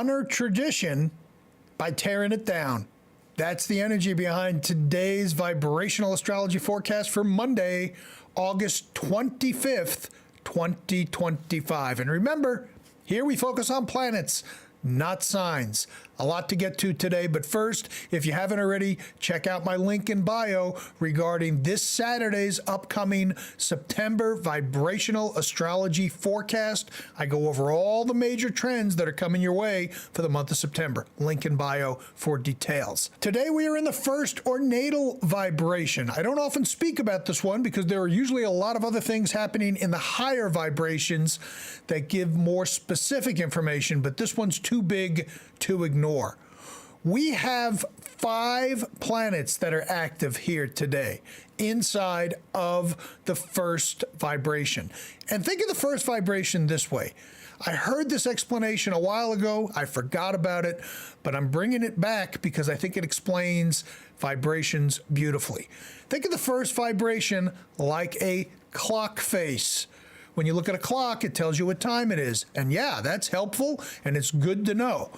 honor tradition by tearing it down. That's the energy behind today's vibrational astrology forecast for Monday, August 25th, 2025. And remember, here we focus on planets, not signs. A lot to get to today, but first, if you haven't already, check out my link in bio regarding this Saturday's upcoming September vibrational astrology forecast. I go over all the major trends that are coming your way for the month of September. Link in bio for details. Today we are in the first or natal vibration. I don't often speak about this one because there are usually a lot of other things happening in the higher vibrations that give more specific information, but this one's too big to ignore. We have 5 planets that are active here today inside of the first vibration. And think of the first vibration this way. I heard this explanation a while ago. I forgot about it, but I'm bringing it back because I think it explains vibrations beautifully. Think of the first vibration like a clock face. When you look at a clock, it tells you what time it is. And yeah, that's helpful and it's good to know.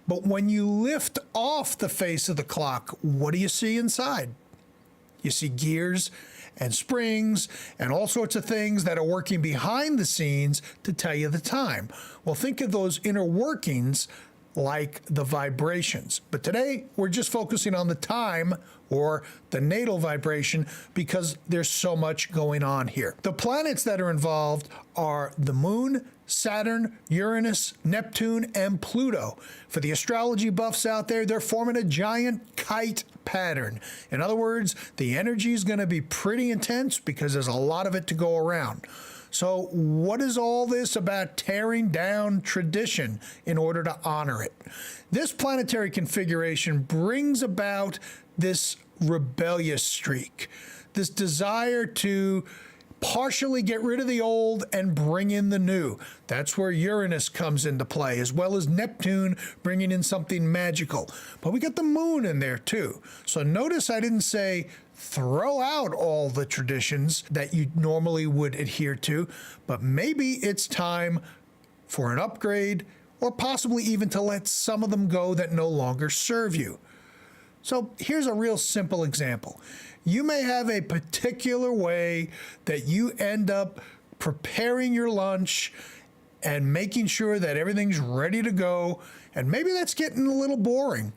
But when you lift off the face of the clock, what do you see inside? You see gears and springs and all sorts of things that are working behind the scenes to tell you the time. Well, think of those inner workings like the vibrations. But today, we're just focusing on the time or the natal vibration because there's so much going on here. The planets that are involved are the Moon, Saturn, Uranus, Neptune, and Pluto. For the astrology buffs out there, they're forming a giant kite pattern. In other words, the energy is going to be pretty intense because there's a lot of it to go around. So what is all this about tearing down tradition in order to honor it? This planetary configuration brings about this rebellious streak, this desire to partially get rid of the old and bring in the new. That's where Uranus comes into play, as well as Neptune bringing in something magical. But we got the moon in there too. So notice I didn't say throw out all the traditions that you normally would adhere to, but maybe it's time for an upgrade or possibly even to let some of them go that no longer serve you. So here's a real simple example. You may have a particular way that you end up preparing your lunch and making sure that everything's ready to go, and maybe that's getting a little boring.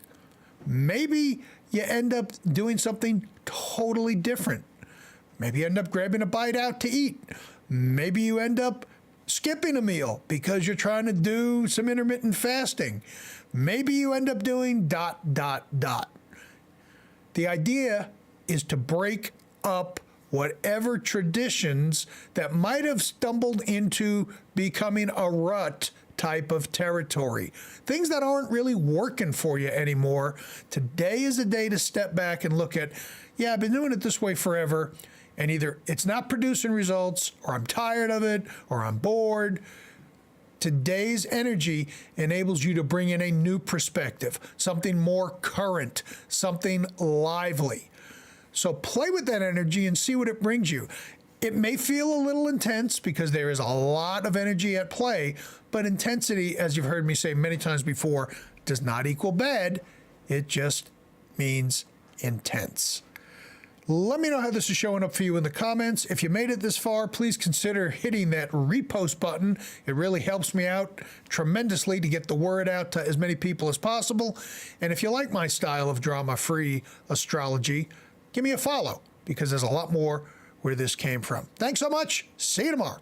Maybe you end up doing something totally different. Maybe you end up grabbing a bite out to eat. Maybe you end up skipping a meal because you're trying to do some intermittent fasting. Maybe you end up doing ... The idea is to break up whatever traditions that might have stumbled into becoming a rut type of territory. Things that aren't really working for you anymore. Today is a day to step back and look at, yeah, I've been doing it this way forever, and either it's not producing results, or I'm tired of it, or I'm bored. Today's energy enables you to bring in a new perspective, something more current, something lively. So play with that energy and see what it brings you. It may feel a little intense because there is a lot of energy at play, but intensity, as you've heard me say many times before, does not equal bad. It just means intense. Let me know how this is showing up for you in the comments. If you made it this far, please consider hitting that repost button. It really helps me out tremendously to get the word out to as many people as possible. And if you like my style of drama-free astrology, give me a follow because there's a lot more where this came from. Thanks so much. See you tomorrow.